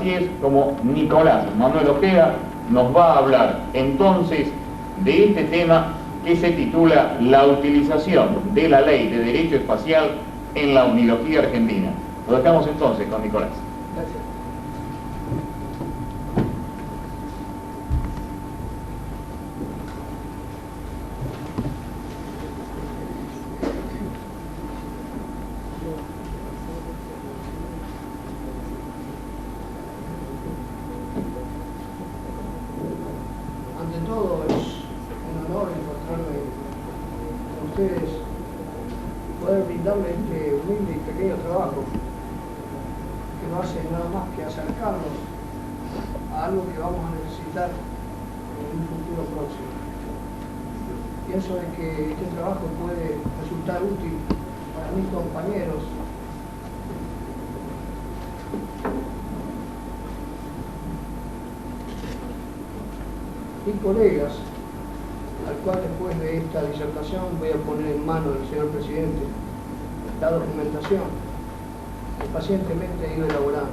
Así es como Nicolás Manuel Ojeda nos va a hablar entonces de este tema que se titula La utilización de la Ley de Derecho Espacial en la Unilogía Argentina. Lo dejamos entonces con Nicolás. Gracias. Ante todo es un honor encontrarme con ustedes, poder brindarles este humilde y pequeño trabajo que no hace nada más que acercarnos a algo que vamos a necesitar en un futuro próximo. Pienso de que este trabajo puede resultar útil para mis compañeros y colegas, al cual después de esta disertación voy a poner en manos del señor presidente la documentación que pacientemente he ido elaborando.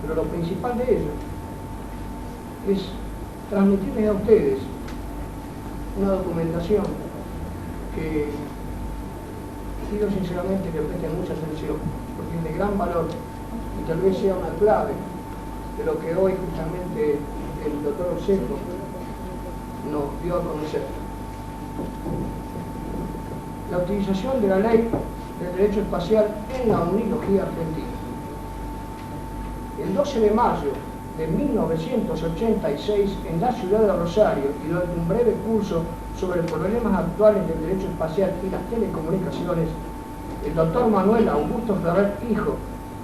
Pero lo principal de ello es transmitirles a ustedes una documentación que pido sinceramente que presten mucha atención, porque es de gran valor y tal vez sea una clave de lo que hoy justamente el doctor Osejo nos dio a conocer. La utilización de la Ley del Derecho Espacial en la Unilogía Argentina. El 12 de mayo de 1986, en la ciudad de Rosario, y durante un breve curso sobre problemas actuales del derecho espacial y las telecomunicaciones, el doctor Manuel Augusto Ferrer, hijo,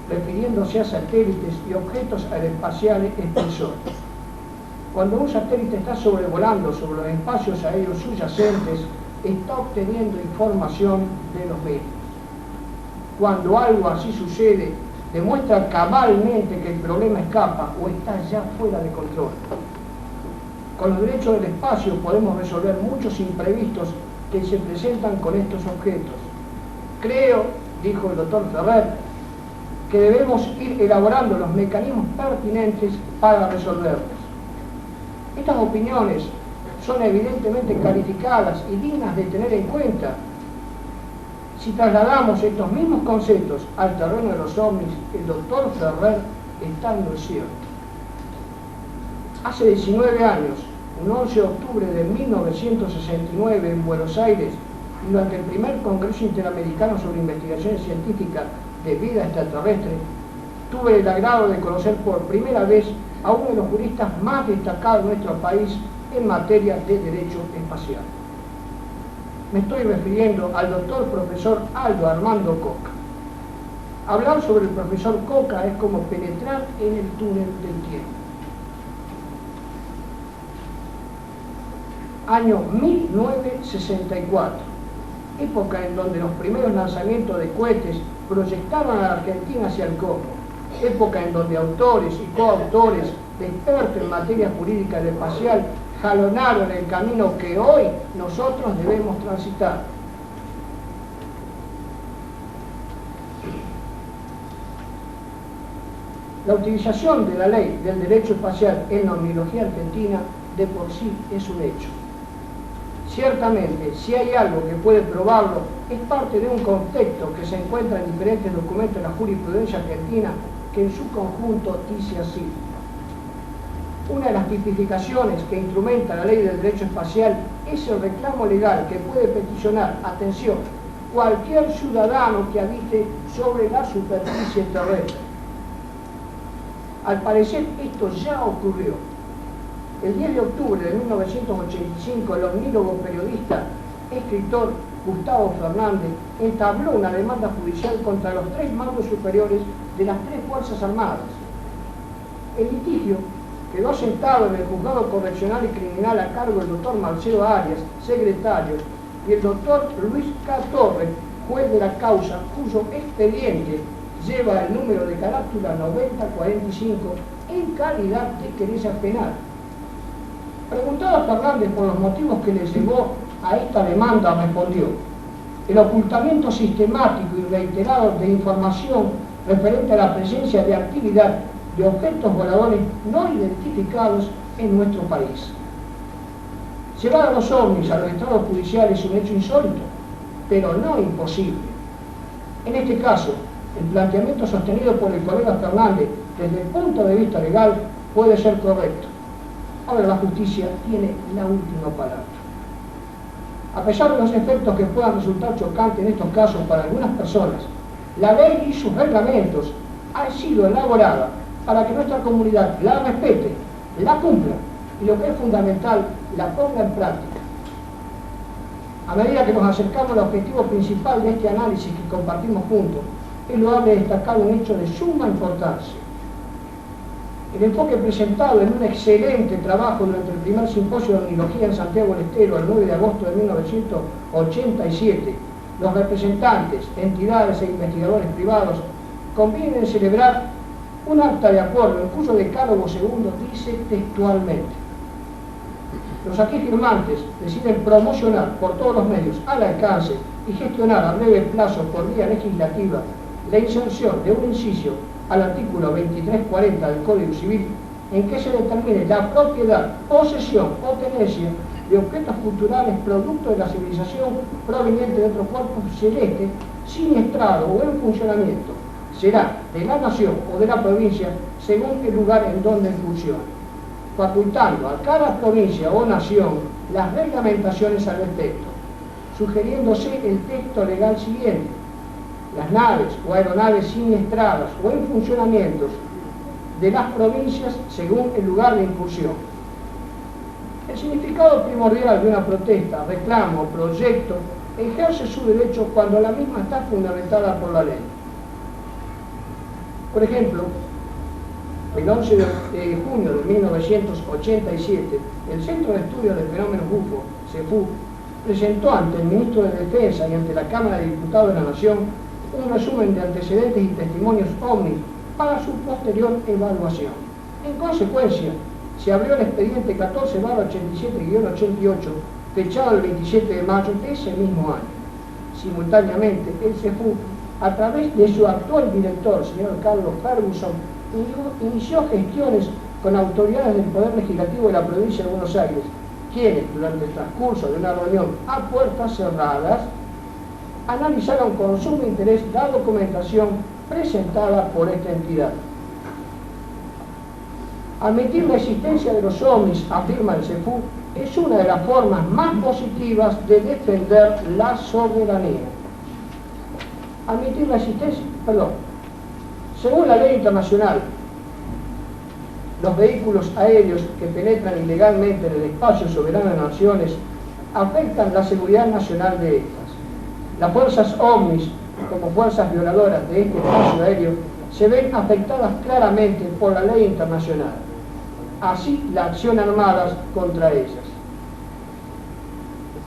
refiriéndose a satélites y objetos aeroespaciales, expresó: cuando un satélite está sobrevolando sobre los espacios aéreos subyacentes, está obteniendo información de los medios. Cuando algo así sucede, demuestra cabalmente que el problema escapa o está ya fuera de control. Con los derechos del espacio podemos resolver muchos imprevistos que se presentan con estos objetos. Creo, dijo el doctor Ferrer, que debemos ir elaborando los mecanismos pertinentes para resolverlos. Estas opiniones son evidentemente calificadas y dignas de tener en cuenta si trasladamos estos mismos conceptos al terreno de los ovnis. El doctor Ferrer está en lo cierto. Hace 19 años, un 11 de octubre de 1969, en Buenos Aires, durante el primer Congreso Interamericano sobre Investigaciones Científicas de Vida Extraterrestre, tuve el agrado de conocer por primera vez a uno de los juristas más destacados de nuestro país en materia de derecho espacial. Me estoy refiriendo al doctor profesor Aldo Armando Coca. Hablar sobre el profesor Coca es como penetrar en el túnel del tiempo. Año 1964, época en donde los primeros lanzamientos de cohetes proyectaban a la Argentina hacia el cosmos, época en donde autores y coautores de expertos en materia jurídica y espacial jalonaron el camino que hoy nosotros debemos transitar. La utilización de la Ley del Derecho Espacial en la Unilogía Argentina de por sí es un hecho. Ciertamente, si hay algo que puede probarlo, es parte de un contexto que se encuentra en diferentes documentos de la jurisprudencia argentina, que en su conjunto dice así: una de las tipificaciones que instrumenta la Ley del Derecho Espacial es el reclamo legal que puede peticionar, atención, cualquier ciudadano que habite sobre la superficie terrestre. Al parecer esto ya ocurrió. El 10 de octubre de 1985, el omnílogo periodista, escritor Gustavo Fernández entabló una demanda judicial contra los 3 mandos superiores de las 3 Fuerzas Armadas. El litigio quedó sentado en el juzgado correccional y criminal a cargo del doctor Marcelo Arias, secretario, y el doctor Luis K. Torres, juez de la causa, cuyo expediente lleva el número de carátula 9045 en calidad de querella penal. Preguntado a Fernández por los motivos que le llevó a esta demanda, respondió: el ocultamiento sistemático y reiterado de información referente a la presencia de actividad de objetos voladores no identificados en nuestro país. Llevar a los ovnis a los estrados judiciales es un hecho insólito, pero no imposible. En este caso, el planteamiento sostenido por el colega Fernández desde el punto de vista legal puede ser correcto. Ahora la justicia tiene la última palabra. A pesar de los efectos que puedan resultar chocantes en estos casos para algunas personas, la ley y sus reglamentos han sido elaboradas para que nuestra comunidad la respete, la cumpla y, lo que es fundamental, la ponga en práctica. A medida que nos acercamos al objetivo principal de este análisis que compartimos juntos, es loable destacar un hecho de suma importancia. El enfoque presentado en un excelente trabajo durante el primer simposio de omnilogía en Santiago del Estero el 9 de agosto de 1987, los representantes, entidades e investigadores privados convienen en celebrar un acta de acuerdo en cuyo decálogo segundo dice textualmente: los aquí firmantes deciden promocionar por todos los medios al alcance y gestionar a breve plazo por vía legislativa la inserción de un inciso al artículo 2340 del Código Civil en que se determine la propiedad, posesión o tenencia de objetos culturales producto de la civilización proveniente de otro cuerpo celeste siniestrado o en funcionamiento, será de la nación o de la provincia según el lugar en donde funcione, facultando a cada provincia o nación las reglamentaciones al respecto, sugiriéndose el texto legal siguiente: las naves o aeronaves siniestradas o en funcionamientos de las provincias según el lugar de incursión. El significado primordial de una protesta, reclamo o proyecto ejerce su derecho cuando la misma está fundamentada por la ley. Por ejemplo, el 11 de junio de 1987, el Centro de Estudios de Fenómenos UFO, CEFU, presentó ante el Ministro de Defensa y ante la Cámara de Diputados de la Nación un resumen de antecedentes y testimonios OVNI para su posterior evaluación. En consecuencia, se abrió el expediente 14/87-88, fechado el 27 de mayo de ese mismo año. Simultáneamente, el CEFU, a través de su actual director, señor Carlos Ferguson, inició gestiones con autoridades del Poder Legislativo de la provincia de Buenos Aires, quienes, durante el transcurso de una reunión a puertas cerradas, analizaron con sumo interés la documentación presentada por esta entidad. Admitir la existencia de los ovnis, afirma el CEFU, es una de las formas más positivas de defender la soberanía. Admitir la existencia, según la ley internacional, los vehículos aéreos que penetran ilegalmente en el espacio soberano de naciones afectan la seguridad nacional de estas. Las fuerzas ovnis, como fuerzas violadoras de este espacio aéreo, se ven afectadas claramente por la ley internacional. Así la acción armada contra ellas.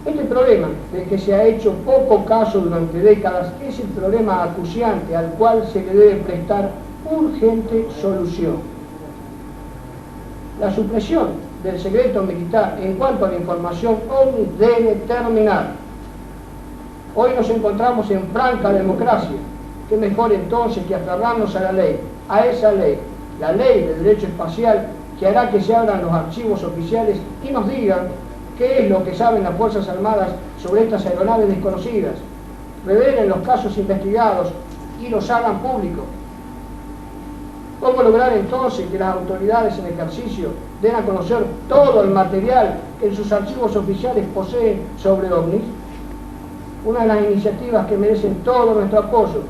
Este problema, del que se ha hecho poco caso durante décadas, es el problema acuciante al cual se le debe prestar urgente solución. La supresión del secreto militar en cuanto a la información OVNI debe terminar. Hoy nos encontramos en franca democracia. ¿Qué mejor entonces que aferrarnos a la ley, a esa ley, la ley del derecho espacial, que hará que se abran los archivos oficiales y nos digan qué es lo que saben las Fuerzas Armadas sobre estas aeronaves desconocidas, revelen los casos investigados y los hagan públicos? ¿Cómo lograr entonces que las autoridades en ejercicio den a conocer todo el material que en sus archivos oficiales poseen sobre ovnis? Una de las iniciativas que merecen todo nuestro apoyo,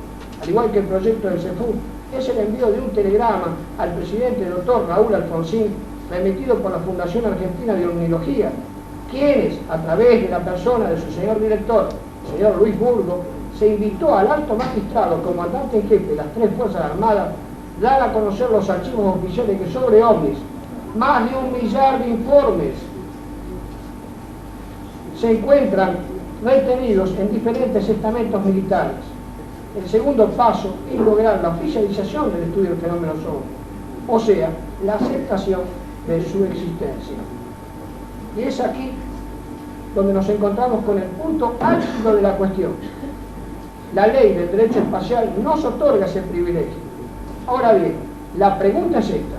al igual que el proyecto del CEFU, es el envío de un telegrama al presidente doctor Raúl Alfonsín, remitido por la Fundación Argentina de Omnilogía, quienes, a través de la persona de su señor director, el señor Luis Burgo, se invitó al alto magistrado, comandante en jefe de las 3 Fuerzas Armadas, dar a conocer los archivos oficiales que sobre ovnis, más de 1 millar de informes, se encuentran retenidos en diferentes estamentos militares. El segundo paso es lograr la oficialización del estudio del fenómeno ovni, o sea, la aceptación de su existencia. Y es aquí donde nos encontramos con el punto álgido de la cuestión. La ley del derecho espacial nos otorga ese privilegio. Ahora bien, La pregunta es esta: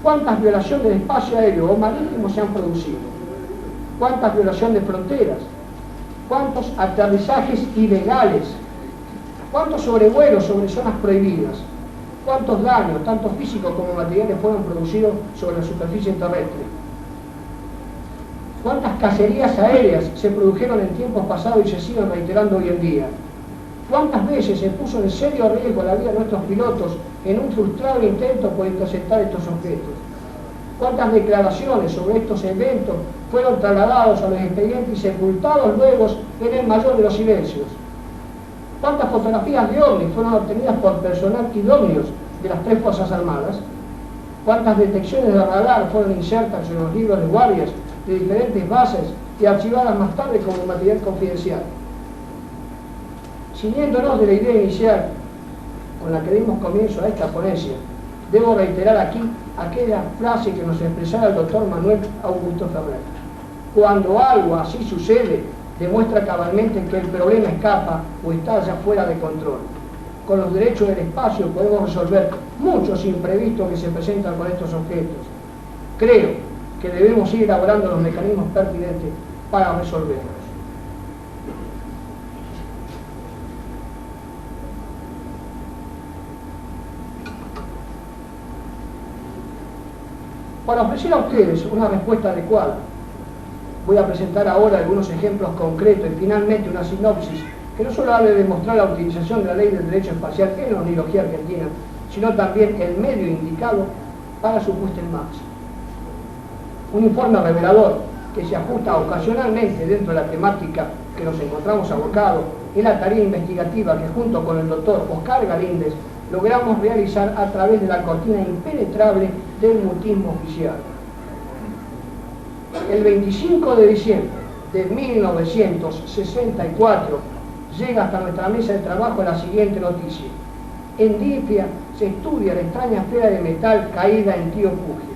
¿cuántas violaciones del espacio aéreo o marítimo se han producido? ¿Cuántas violaciones de fronteras? ¿Cuántos aterrizajes ilegales? ¿Cuántos sobrevuelos sobre zonas prohibidas? ¿Cuántos daños, tanto físicos como materiales, fueron producidos sobre la superficie terrestre? ¿Cuántas cacerías aéreas se produjeron en tiempos pasados y se siguen reiterando hoy en día? ¿Cuántas veces se puso en serio riesgo la vida de nuestros pilotos en un frustrado intento por interceptar estos objetos? ¿Cuántas declaraciones sobre estos eventos fueron trasladados a los expedientes y sepultados luego en el mayor de los silencios? ¿Cuántas fotografías de ovnis fueron obtenidas por personal idóneos de las 3 Fuerzas Armadas? ¿Cuántas detecciones de radar fueron insertas en los libros de guardias de diferentes bases y archivadas más tarde como material confidencial? Ciñéndonos de la idea inicial con la que dimos comienzo a esta ponencia, debo reiterar aquí aquella frase que nos expresara el doctor Manuel Augusto Ferrer: cuando algo así sucede, demuestra cabalmente que el problema escapa o está ya fuera de control. Con los derechos del espacio podemos resolver muchos imprevistos que se presentan con estos objetos. Creo que debemos ir elaborando los mecanismos pertinentes para resolverlos. Para ofrecer a ustedes una respuesta adecuada, voy a presentar ahora algunos ejemplos concretos y finalmente una sinopsis que no solo ha de demostrar la utilización de la ley del derecho espacial en la Unilogía Argentina, sino también el medio indicado para su puesta en marcha. Un informe revelador que se ajusta ocasionalmente dentro de la temática que nos encontramos abocados es la tarea investigativa que junto con el doctor Oscar Galíndez logramos realizar a través de la cortina impenetrable del mutismo oficial. El 25 de diciembre de 1964 llega hasta nuestra mesa de trabajo la siguiente noticia: en DIFIA se estudia la extraña esfera de metal caída en Tío Pugio.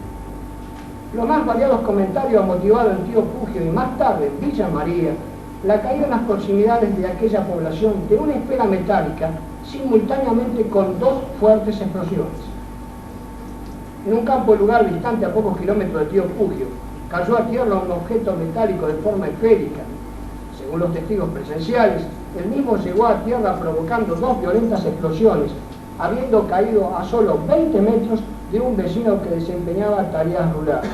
Los más variados comentarios han motivado en Tío Pugio y más tarde en Villa María la caída en las proximidades de aquella población de una esfera metálica simultáneamente con 2 fuertes explosiones. En un campo de lugar distante a pocos kilómetros de Tío Pugio, cayó a tierra un objeto metálico de forma esférica. Según los testigos presenciales, el mismo llegó a tierra provocando 2 violentas explosiones, habiendo caído a solo 20 metros de un vecino que desempeñaba tareas rurales.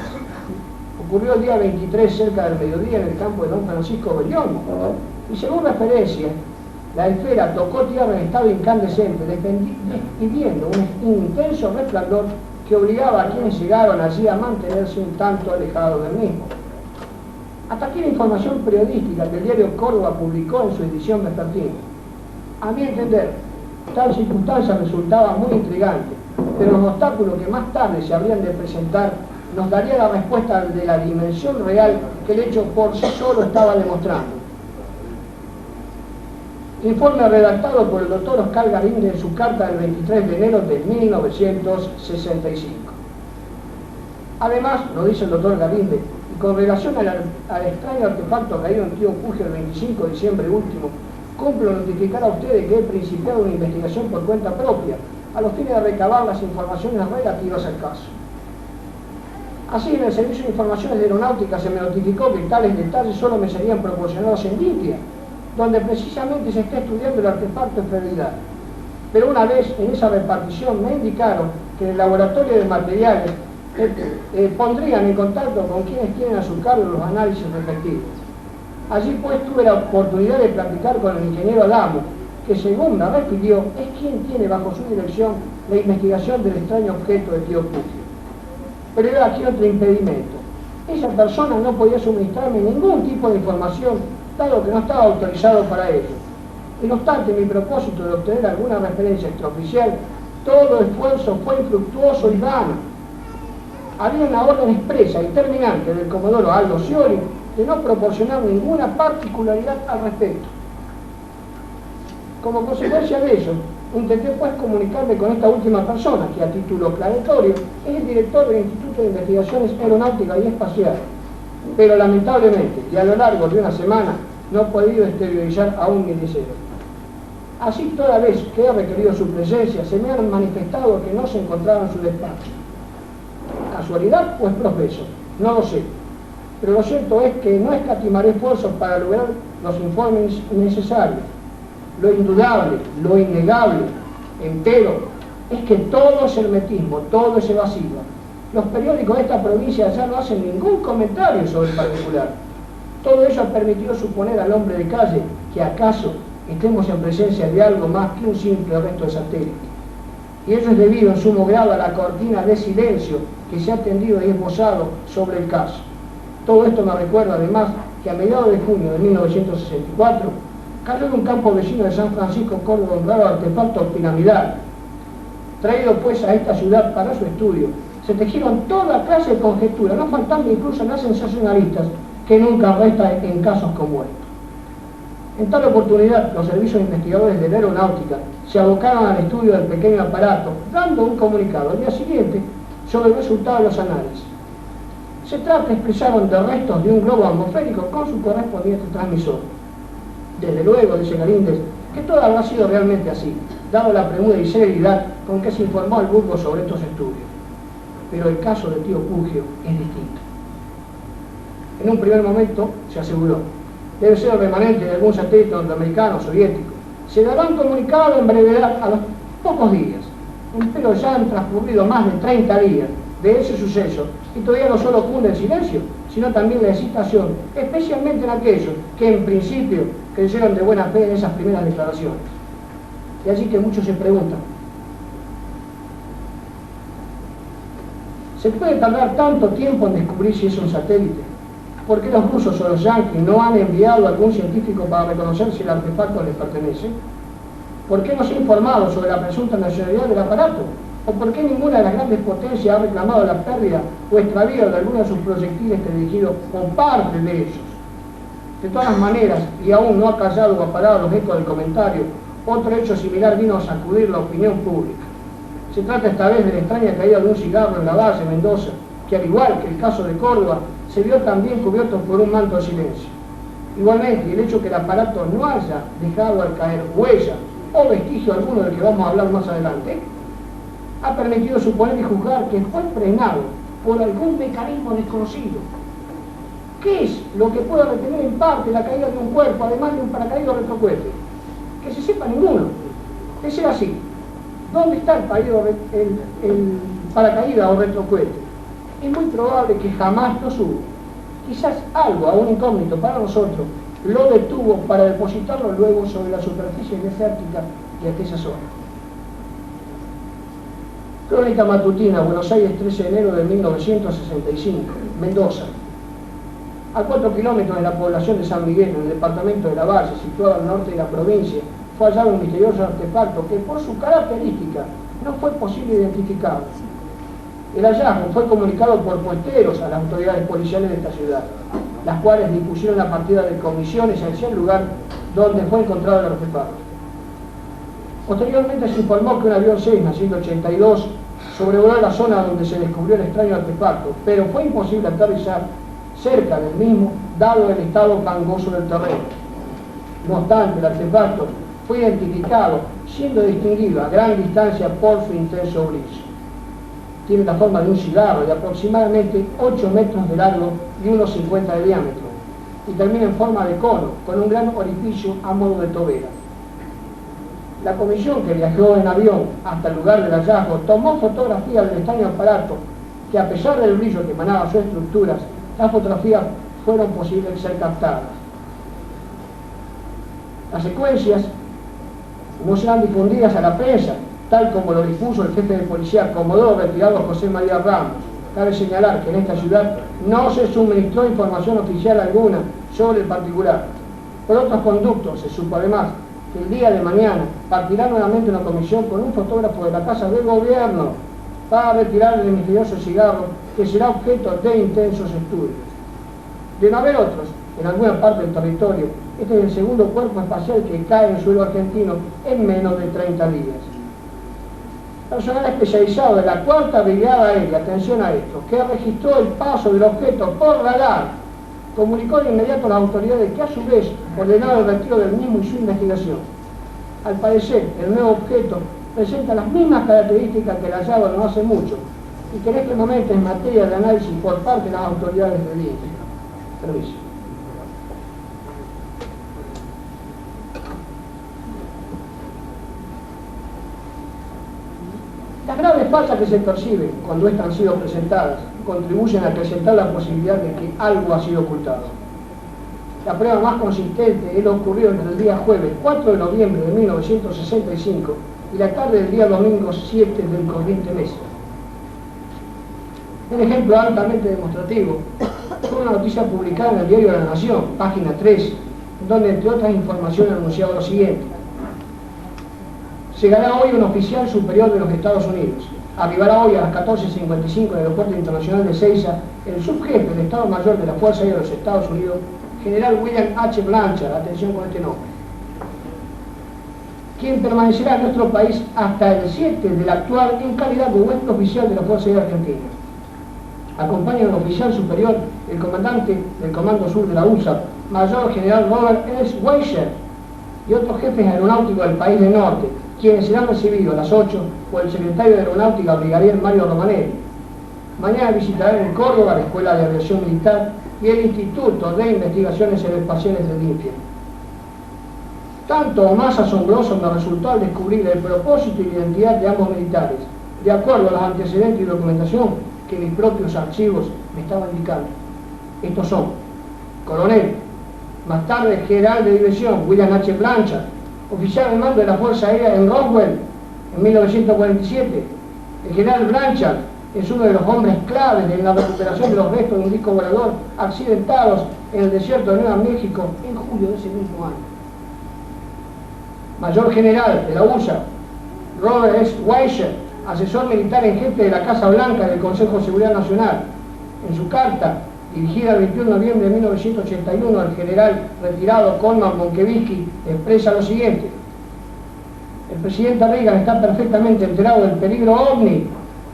Ocurrió el día 23 cerca del mediodía en el campo de Don Francisco Bellón, y según referencia, la esfera tocó tierra en estado incandescente, despidiendo un intenso resplandor que obligaba a quienes llegaron allí a mantenerse un tanto alejados del mismo. Hasta aquí la información periodística que el diario Córdoba publicó en su edición vespertina. A mi entender, tal circunstancia resultaba muy intrigante, pero los obstáculos que más tarde se habrían de presentar nos daría la respuesta de la dimensión real que el hecho por sí solo estaba demostrando. Informe redactado por el doctor Oscar Galíndez en su carta del 23 de enero de 1965. Además, lo dice el doctor Galíndez, y con relación al extraño artefacto caído en Tío Pugio el 25 de diciembre último, cumplo notificar a ustedes que he principiado una investigación por cuenta propia, a los fines de recabar las informaciones relativas al caso. Así, en el Servicio de Informaciones de Aeronáutica se me notificó que tales detalles solo me serían proporcionados en DIFIA, donde precisamente se está estudiando el artefacto esferoidal. Pero una vez en esa repartición me indicaron que en el laboratorio de materiales pondrían en contacto con quienes tienen a su cargo los análisis respectivos. Allí pues tuve la oportunidad de platicar con el ingeniero Adamo, que según me refirió es quien tiene bajo su dirección la investigación del extraño objeto de Tío Pugio. Pero era aquí otro impedimento: esa persona no podía suministrarme ningún tipo de información, dado que no estaba autorizado para ello. Y no obstante mi propósito de obtener alguna referencia extraoficial, todo esfuerzo fue infructuoso y vano. Había una orden expresa y terminante del comodoro Aldo Scioli de no proporcionar ninguna particularidad al respecto. Como consecuencia de ello, intenté pues comunicarme con esta última persona, que a título planetario es el director del Instituto de Investigaciones Aeronáuticas y Espaciales, pero lamentablemente, y a lo largo de una semana, no he podido exteriorizar aún mi deseo. Así, toda vez que he requerido su presencia, se me han manifestado que no se encontraba en su despacho. ¿Casualidad o es profeso? No lo sé. Pero lo cierto es que no escatimaré esfuerzos para lograr los informes necesarios. Lo indudable, lo innegable, empero, es que todo es hermetismo, todo es evasivo. Los periódicos de esta provincia ya no hacen ningún comentario sobre el particular. Todo ello ha permitido suponer al hombre de calle que acaso estemos en presencia de algo más que un simple resto de satélite. Y ello es debido en sumo grado a la cortina de silencio que se ha tendido y esbozado sobre el caso. Todo esto me recuerda además que a mediados de junio de 1964 cayó en un campo vecino de San Francisco Córdoba un raro artefacto piramidal. Traído pues a esta ciudad para su estudio, se tejieron toda clase de conjeturas, no faltando incluso las sensacionalistas que nunca restan en casos como estos. En tal oportunidad, los servicios investigadores de la aeronáutica se abocaron al estudio del pequeño aparato, dando un comunicado al día siguiente sobre el resultado de los análisis. Se trata, expresaron, de restos de un globo atmosférico con su correspondiente transmisor. Desde luego, dice Galíndez, que todo habrá sido realmente así, dado la premura y celeridad con que se informó al vulgo sobre estos estudios. Pero el caso del tío Pugio es distinto. En un primer momento se aseguró, debe ser el remanente de algún satélite norteamericano o soviético. Se dará un comunicado en brevedad a los pocos días. Pero ya han transcurrido más de 30 días de ese suceso y todavía no solo cunde el silencio, sino también la excitación, especialmente en aquellos que en principio creyeron de buena fe en esas primeras declaraciones. Y así que muchos se preguntan, ¿se puede tardar tanto tiempo en descubrir si es un satélite? ¿Por qué los rusos o los yanquis no han enviado a algún científico para reconocer si el artefacto les pertenece? ¿Por qué no se ha informado sobre la presunta nacionalidad del aparato? ¿O por qué ninguna de las grandes potencias ha reclamado la pérdida o extravío de alguno de sus proyectiles dirigidos o parte de ellos? De todas maneras, y aún no ha callado o apagado los ecos del comentario, otro hecho similar vino a sacudir la opinión pública. Se trata esta vez de la extraña caída de un cigarro en la base Mendoza, que al igual que el caso de Córdoba, se vio también cubierto por un manto de silencio. Igualmente, el hecho que el aparato no haya dejado al caer huella o vestigio alguno del que vamos a hablar más adelante, ha permitido suponer y juzgar que fue frenado por algún mecanismo desconocido. ¿Qué es lo que puede retener en parte la caída de un cuerpo, además de un paracaídas retrocohete? Que se sepa ninguno. De ser así, ¿dónde está el paracaídas o retrocohete? Es muy probable que jamás lo hubo. Quizás algo, aún incógnito para nosotros, lo detuvo para depositarlo luego sobre la superficie desértica de aquella zona. Crónica matutina, Buenos Aires, 13 de enero de 1965, Mendoza. A 4 kilómetros de la población de San Miguel, en el departamento de La Valle, situado al norte de la provincia, fue hallado un misterioso artefacto que por su característica no fue posible identificar. El hallazgo fue comunicado por puesteros a las autoridades policiales de esta ciudad, las cuales dispusieron la partida de comisiones hacia el lugar donde fue encontrado el artefacto. Posteriormente se informó que un avión Cessna 182 sobrevoló la zona donde se descubrió el extraño artefacto, pero fue imposible aterrizar cerca del mismo, dado el estado fangoso del terreno. No obstante, el artefacto fue identificado, siendo distinguido a gran distancia por su intenso brillo. Tiene la forma de un cigarro de aproximadamente 8 metros de largo y unos 50 de diámetro, y termina en forma de cono, con un gran orificio a modo de tobera. La comisión que viajó en avión hasta el lugar del hallazgo tomó fotografías del extraño aparato, que a pesar del brillo que emanaba sus estructuras, las fotografías fueron posibles de ser captadas. Las secuencias no serán difundidas a la prensa, tal como lo dispuso el jefe de policía Comodoro retirado José María Ramos. Cabe señalar que en esta ciudad no se suministró información oficial alguna sobre el particular. Por otros conductos, se supo además que el día de mañana partirá nuevamente una comisión con un fotógrafo de la Casa del Gobierno para retirar el misterioso cigarro que será objeto de intensos estudios. De no haber otros, en alguna parte del territorio, este es el segundo cuerpo espacial que cae en suelo argentino en menos de 30 días. Personal especializado de la 4ª Brigada Aérea, atención a esto, que registró el paso del objeto por radar, comunicó de inmediato a las autoridades que a su vez ordenaron el retiro del mismo y su investigación. Al parecer, el nuevo objeto presenta las mismas características que el hallado no hace mucho y que en este momento es materia de análisis por parte de las autoridades de India. Permiso. Las graves fallas que se perciben cuando estas han sido presentadas contribuyen a acrecentar la posibilidad de que algo ha sido ocultado. La prueba más consistente es lo ocurrido entre el día jueves 4 de noviembre de 1965 y la tarde del día domingo 7 del corriente mes. Un ejemplo altamente demostrativo fue una noticia publicada en el diario La Nación, página 3, donde entre otras informaciones anunciaba lo siguiente: llegará hoy un oficial superior de los Estados Unidos. Arribará hoy a las 14:55 en el aeropuerto internacional de Ezeiza el subjefe de Estado Mayor de la Fuerza Aérea de los Estados Unidos, general William H. Blanchard, atención con este nombre, quien permanecerá en nuestro país hasta el 7 del actual en calidad de huésped oficial de la Fuerza Aérea Argentina. Acompaña al oficial superior, el comandante del Comando Sur de la USA, Mayor General Robert S. Weischer, y otros jefes aeronáuticos del país del norte, quienes serán recibidos a las 8 por el secretario de Aeronáutica, Brigadier Mario Romanelli. Mañana visitarán en Córdoba la Escuela de Aviación Militar y el Instituto de Investigaciones Aeroespaciales del INFIA. Tanto o más asombroso me resultó al descubrir el propósito y la identidad de ambos militares, de acuerdo a los antecedentes y documentación que mis propios archivos me estaban indicando. Estos son: coronel, más tarde general de división William H. Blanchard, oficial al mando de la Fuerza Aérea en Roswell en 1947. El general Blanchard es uno de los hombres claves en la recuperación de los restos de un disco volador accidentados en el desierto de Nueva México en julio de ese mismo año. Mayor general de la USA, Robert S. Weischer, asesor militar en jefe de la Casa Blanca del Consejo de Seguridad Nacional. En su carta, dirigida el 21 de noviembre de 1981, el general retirado Coleman Monkevinsky expresa lo siguiente: el presidente Reagan está perfectamente enterado del peligro ovni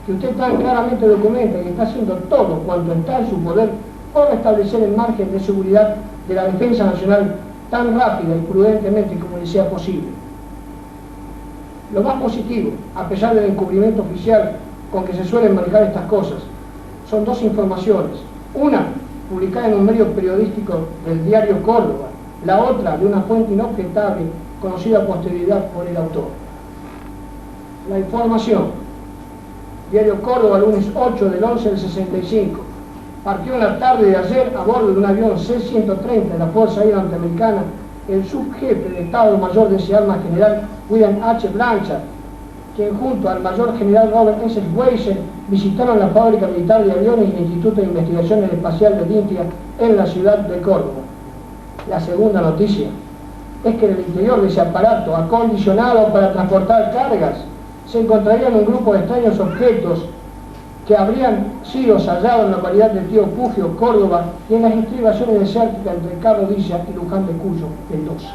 que usted tan claramente documenta y está haciendo todo cuanto está en su poder por restablecer el margen de seguridad de la defensa nacional tan rápida y prudentemente como le sea posible. Lo más positivo, a pesar del encubrimiento oficial con que se suelen manejar estas cosas, son dos informaciones. Una, publicada en un medio periodístico del diario Córdoba; la otra, de una fuente inobjetable, conocida a posterioridad por el autor. La información: diario Córdoba, lunes 8 del 11 del 65. Partió en la tarde de ayer a bordo de un avión C-130 de la Fuerza Aérea Norteamericana el subjefe de Estado Mayor de ese arma, general William H. Blanchard, quien junto al mayor general Robert S. Weischer visitaron la fábrica militar de aviones y el Instituto de Investigaciones Espaciales de INFIA en la ciudad de Córdoba. La segunda noticia es que en el interior de ese aparato acondicionado para transportar cargas se encontrarían un grupo de extraños objetos que habrían sido hallados en la localidad de Tío Pugio, Córdoba, y en las estribaciones desérticas entre Cabo Villa y Luján de Cuyo, Mendoza.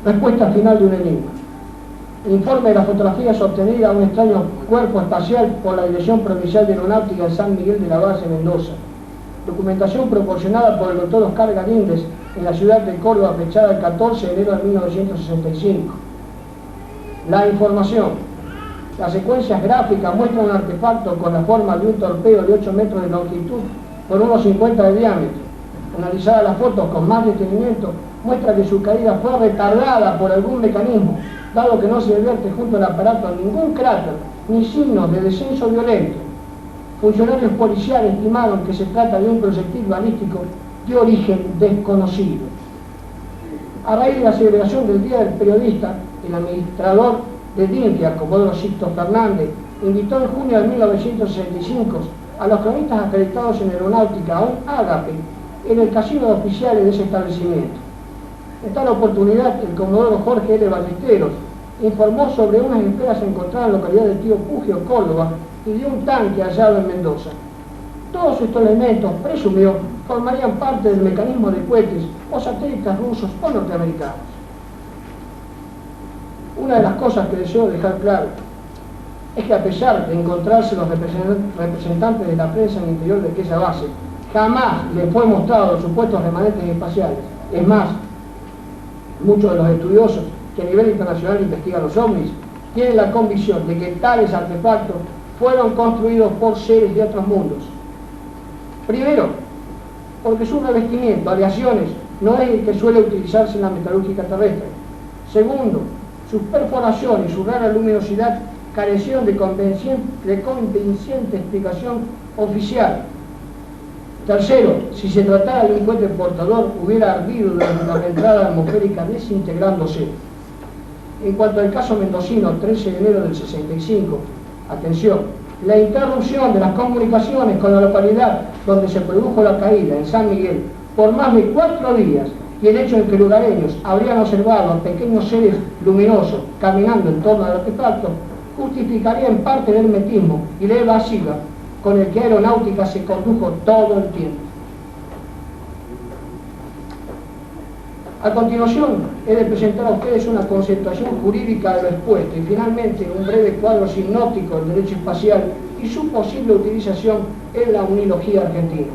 Respuesta final de un enigma. Informe de las fotografías obtenidas a un extraño cuerpo espacial por la Dirección Provincial de Aeronáutica de San Miguel de la Base, Mendoza. Documentación proporcionada por el doctor Oscar Galíndez en la ciudad de Córdoba, fechada el 14 de enero de 1965. La información: las secuencias gráficas muestran un artefacto con la forma de un torpedo de 8 metros de longitud por unos 50 de diámetro. Analizada las fotos con más detenimiento, muestra que su caída fue retardada por algún mecanismo, dado que no se vierte junto al aparato ningún cráter ni signos de descenso violento. Funcionarios policiales estimaron que se trata de un proyectil balístico de origen desconocido. A raíz de la celebración del Día del Periodista, el administrador de INFIA, Comodoro Sixto Fernández, invitó en junio de 1965 a los cronistas acreditados en aeronáutica a un ágape en el casino de oficiales de ese establecimiento. En tal oportunidad, el comodoro Jorge L. Ballesteros informó sobre unas esferas encontradas en la localidad de Tío Pugio, Córdoba, y de un tanque hallado en Mendoza. Todos estos elementos, presumió, formarían parte del mecanismo de cohetes o satélites rusos o norteamericanos. Una de las cosas que deseo dejar claro es que, a pesar de encontrarse los representantes de la prensa en el interior de aquella base, jamás les fue mostrado los supuestos remanentes espaciales. Es más, Muchos de los estudiosos que a nivel internacional investigan los ovnis tienen la convicción de que tales artefactos fueron construidos por seres de otros mundos. Primero, porque su revestimiento, aleaciones, no es el que suele utilizarse en la metalúrgica terrestre. Segundo, sus perforaciones y su rara luminosidad carecieron de convincente explicación oficial. Tercero, si se tratara de un cohete portador, hubiera ardido durante la entrada atmosférica desintegrándose. En cuanto al caso mendocino, 13 de enero del 65, atención, la interrupción de las comunicaciones con la localidad donde se produjo la caída, en San Miguel, por más de 4 días, y el hecho de que lugareños habrían observado a pequeños seres luminosos caminando en torno al artefacto, justificaría en parte el hermetismo y la evasiva con el que Aeronáutica se condujo todo el tiempo. A continuación, he de presentar a ustedes una conceptuación jurídica de lo expuesto y finalmente un breve cuadro sinóptico del derecho espacial y su posible utilización en la unilogía argentina.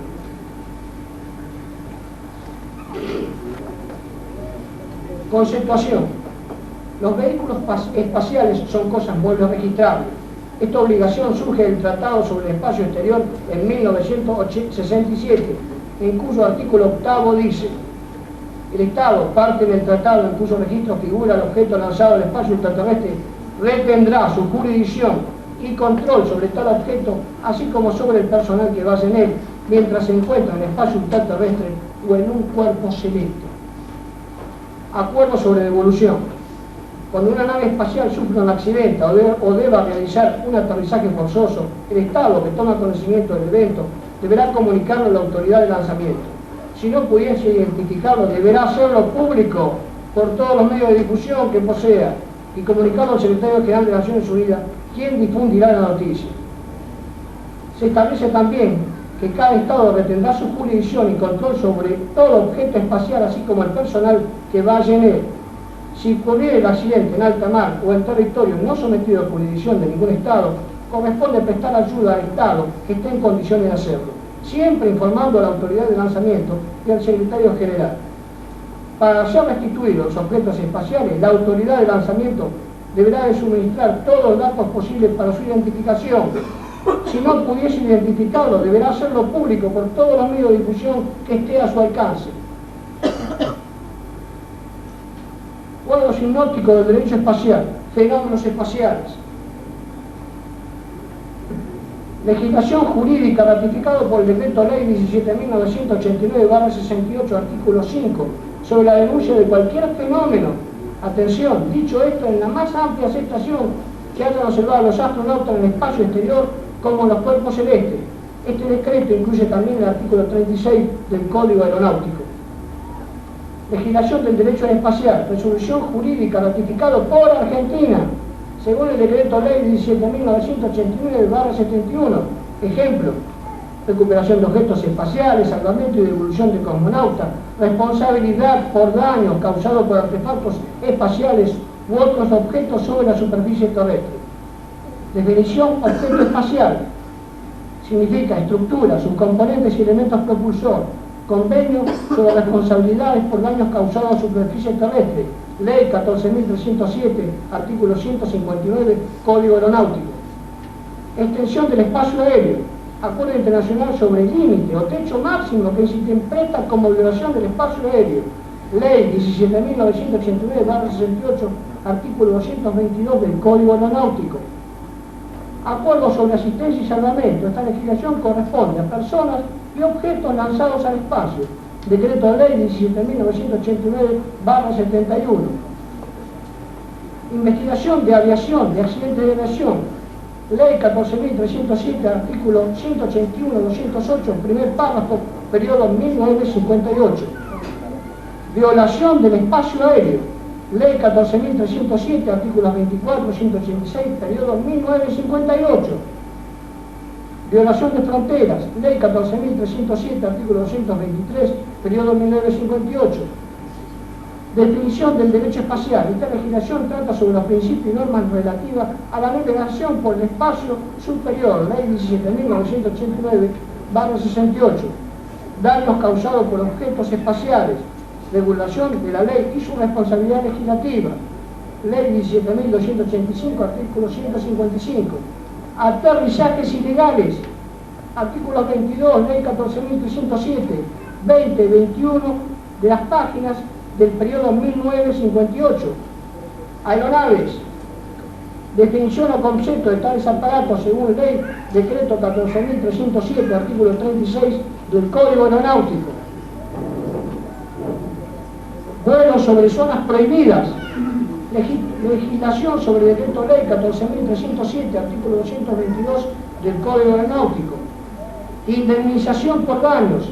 Conceptuación. Los vehículos espaciales son cosas muebles registrables. Esta obligación surge del Tratado sobre el Espacio Exterior en 1967, en cuyo artículo 8 dice: el Estado, parte del tratado en cuyo registro figura el objeto lanzado al espacio ultraterrestre, retendrá su jurisdicción y control sobre tal objeto, así como sobre el personal que vaya en él, mientras se encuentra en el espacio ultraterrestre o en un cuerpo celeste. Acuerdo sobre devolución. Cuando una nave espacial sufre un accidente o deba realizar un aterrizaje forzoso, el Estado que toma conocimiento del evento deberá comunicarlo a la autoridad de lanzamiento. Si no pudiese identificarlo, deberá hacerlo público por todos los medios de difusión que posea y comunicarlo al Secretario General de Naciones Unidas, quien difundirá la noticia. Se establece también que cada Estado retendrá su jurisdicción y control sobre todo objeto espacial, así como el personal que vaya en él. Si ocurriera el accidente en alta mar o en territorio no sometido a jurisdicción de ningún Estado, corresponde prestar ayuda al Estado que esté en condiciones de hacerlo, siempre informando a la autoridad de lanzamiento y al secretario general. Para ser restituidos los objetos espaciales, la autoridad de lanzamiento deberá de suministrar todos los datos posibles para su identificación. Si no pudiese identificarlo, deberá hacerlo público por todos los medios de difusión que esté a su alcance. Cuadro sinóptico del derecho espacial, fenómenos espaciales. Legislación jurídica ratificado por el Decreto Ley 17.989/68, artículo 5, sobre la denuncia de cualquier fenómeno. Atención, dicho esto en la más amplia aceptación que hayan observado los astronautas en el espacio exterior como en los cuerpos celestes. Este decreto incluye también el artículo 36 del Código Aeronáutico. Legislación del derecho espacial, resolución jurídica ratificado por Argentina, según el Decreto Ley 17.989/71. Ejemplo: recuperación de objetos espaciales, salvamento y devolución de cosmonautas, responsabilidad por daños causados por artefactos espaciales u otros objetos sobre la superficie terrestre. Definición: objeto espacial significa estructura, subcomponentes y elementos propulsor. Convenio sobre responsabilidades por daños causados a superficie terrestre. Ley 14.307, artículo 159, Código Aeronáutico. Extensión del espacio aéreo. Acuerdo internacional sobre el límite o techo máximo que se interpreta como violación del espacio aéreo. Ley 17.989/68, artículo 222 del Código Aeronáutico. Acuerdo sobre asistencia y salvamento. Esta legislación corresponde a personas y objetos lanzados al espacio. Decreto Ley 17.989/71. Investigación de aviación, de accidentes de aviación. Ley 14.307, artículo 181-208, primer párrafo, periodo 1958. Violación del espacio aéreo. Ley 14.307, artículos 24, 186, periodo 1958. Violación de fronteras. Ley 14.307, artículo 223, periodo 1958. Definición del derecho espacial. Esta legislación trata sobre los principios y normas relativas a la navegación por el espacio superior. Ley 17.989/68. Daños causados por objetos espaciales. regulación de la ley y su responsabilidad legislativa. Ley 17.285, artículo 155. Aterrizajes ilegales, artículo 22, ley 14.307, 20, 21 de las páginas del periodo 1958. Aeronaves, definición o concepto de tales aparatos según ley, decreto 14.307, artículo 36 del Código Aeronáutico. Vuelos sobre zonas prohibidas, legislación sobre el decreto ley 14.307, artículo 222 del Código Aeronáutico. Indemnización por daños.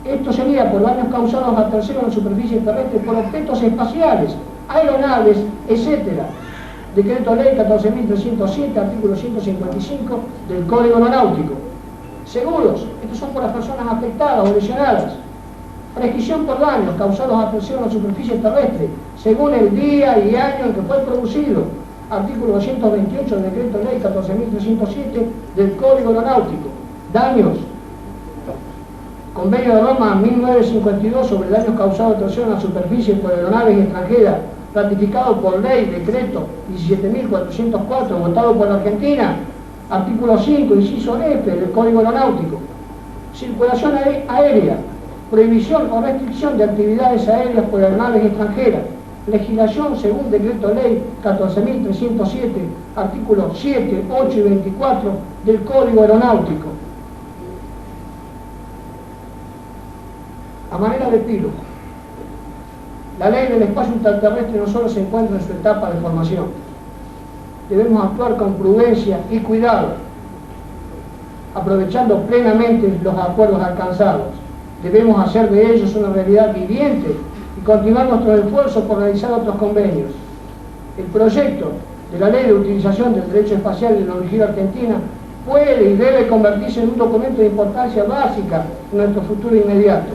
Esto sería por daños causados a terceros en la superficie terrestre por objetos espaciales, aeronaves, etc. Decreto ley 14.307, artículo 155 del Código Aeronáutico. Seguros. Estos son por las personas afectadas o lesionadas. Prescripción por daños causados a terceros en la superficie terrestre, según el día y año en que fue producido. Artículo 228 del decreto ley 14.307 del Código Aeronáutico. Daños. Convenio de Roma 1952 sobre daños causados a terceros en la superficie por aeronaves extranjeras, ratificado por ley, decreto 17.404, votado por la Argentina. Artículo 5, inciso F del Código Aeronáutico. Circulación aérea. Prohibición o restricción de actividades aéreas por aeronaves extranjeras. Legislación según decreto ley 14.307, artículos 7, 8 y 24 del Código Aeronáutico. A manera de epílogo, la ley del espacio ultraterrestre no solo se encuentra en su etapa de formación. Debemos actuar con prudencia y cuidado, aprovechando plenamente los acuerdos alcanzados. Debemos hacer de ellos una realidad viviente y continuar nuestros esfuerzos por realizar otros convenios. El proyecto de la Ley de Utilización del Derecho Espacial de la Universidad Argentina puede y debe convertirse en un documento de importancia básica en nuestro futuro inmediato.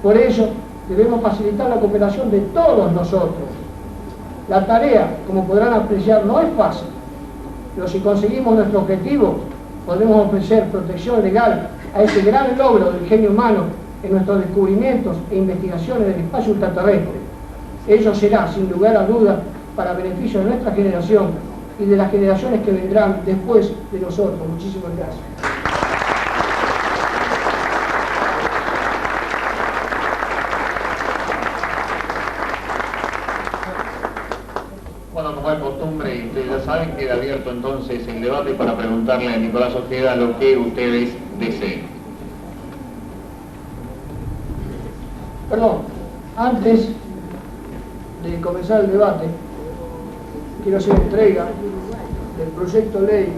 Por ello, debemos facilitar la cooperación de todos nosotros. La tarea, como podrán apreciar, no es fácil, pero si conseguimos nuestro objetivo, podremos ofrecer protección legal a ese gran logro del genio humano en nuestros descubrimientos e investigaciones del espacio ultraterrestre. Ello será, sin lugar a dudas, para beneficio de nuestra generación y de las generaciones que vendrán después de nosotros. Muchísimas gracias. Bueno, como es costumbre, y ustedes ya saben, queda abierto entonces el debate para preguntarle a Nicolás Ojeda lo que ustedes deseen. Perdón, antes de comenzar el debate, quiero hacer entrega del proyecto de ley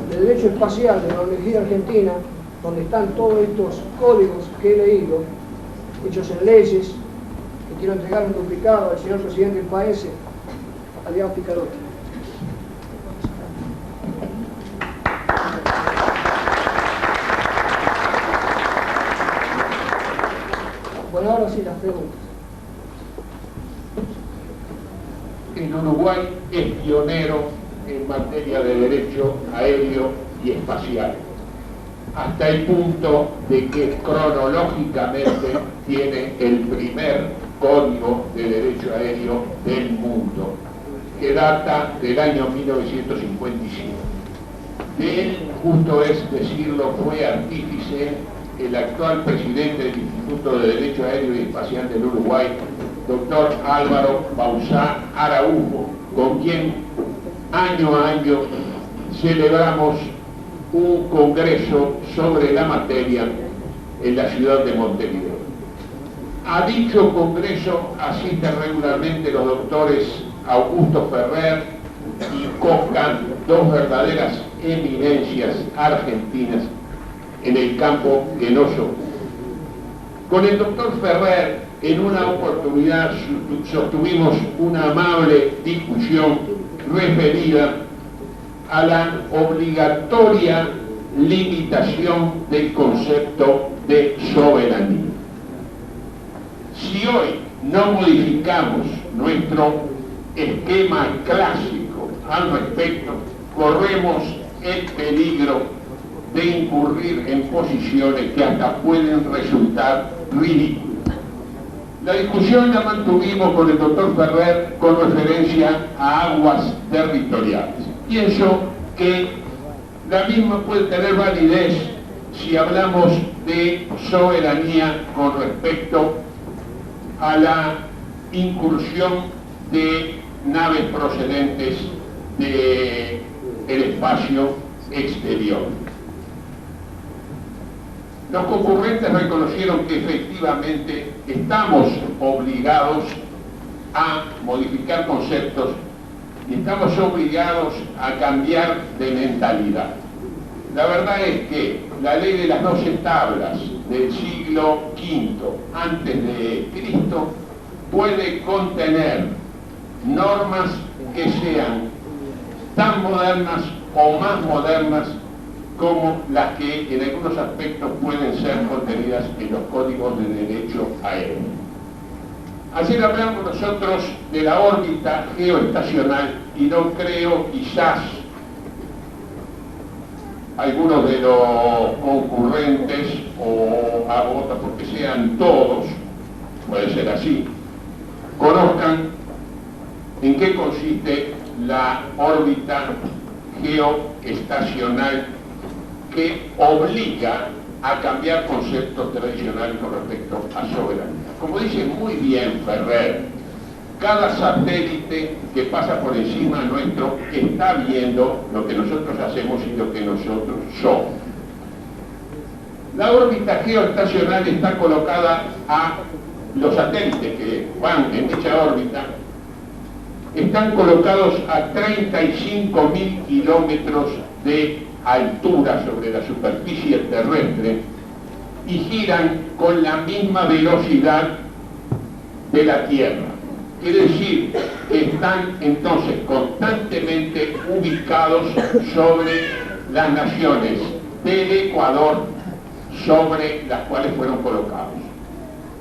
de Derecho Espacial de la Universidad Argentina, donde están todos estos códigos que he leído, hechos en leyes, que quiero entregar un duplicado al señor presidente del país, Adrián Picarotti. Bueno, ahora sí las preguntas. El Uruguay es pionero en materia de derecho aéreo y espacial, hasta el punto de que cronológicamente tiene el primer código de derecho aéreo del mundo, que data del año 1955. De él, justo es decirlo, fue artífice el actual presidente del Instituto de Derecho Aéreo y Espacial del Uruguay, doctor Álvaro Bauzá Araújo, con quien año a año celebramos un congreso sobre la materia en la ciudad de Montevideo. A dicho congreso asisten regularmente los doctores Augusto Ferrer y Cosca, dos verdaderas eminencias argentinas en el campo que nos ocupa. Con el doctor Ferrer, en una oportunidad sostuvimos una amable discusión referida a la obligatoria limitación del concepto de soberanía. Si hoy no modificamos nuestro esquema clásico al respecto, corremos el peligro de incurrir en posiciones que hasta pueden resultar ridículas. La discusión la mantuvimos con el doctor Ferrer con referencia a aguas territoriales. Pienso que la misma puede tener validez si hablamos de soberanía con respecto a la incursión de naves procedentes del espacio exterior. Los concurrentes reconocieron que efectivamente estamos obligados a modificar conceptos y estamos obligados a cambiar de mentalidad. La verdad es que la ley de las 12 tablas del siglo V antes de Cristo puede contener normas que sean tan modernas o más modernas como las que en algunos aspectos pueden ser contenidas en los códigos de derecho aéreo. Ayer hablamos nosotros de la órbita geoestacional y no creo, quizás, algunos de los concurrentes, o hago otra porque sean todos, puede ser así, conozcan en qué consiste la órbita geoestacional que obliga a cambiar conceptos tradicionales con respecto a soberanía. Como dice muy bien Ferrer, cada satélite que pasa por encima nuestro está viendo lo que nosotros hacemos y lo que nosotros somos. La órbita geoestacional está colocada los satélites que van en dicha órbita están colocados a 35.000 kilómetros de altura sobre la superficie terrestre y giran con la misma velocidad de la Tierra. Quiere decir que están entonces constantemente ubicados sobre las naciones del Ecuador sobre las cuales fueron colocados.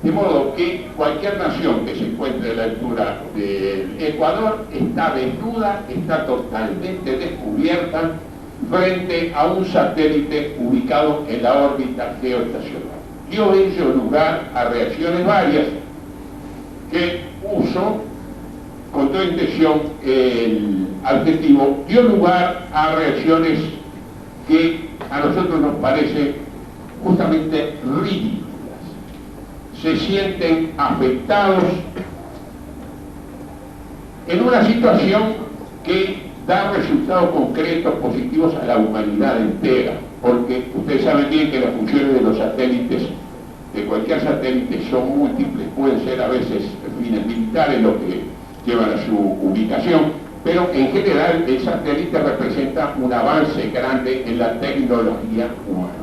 De modo que cualquier nación que se encuentre a la altura del Ecuador está desnuda, está totalmente descubierta frente a un satélite ubicado en la órbita geoestacional. Dio ello lugar a reacciones varias que uso con toda intención el adjetivo, dio lugar a reacciones que a nosotros nos parece justamente ridículas. Se sienten afectados en una situación que da resultados concretos positivos a la humanidad entera, porque ustedes saben bien que las funciones de los satélites, de cualquier satélite, son múltiples, pueden ser a veces fines militares los que llevan a su ubicación, pero en general el satélite representa un avance grande en la tecnología humana.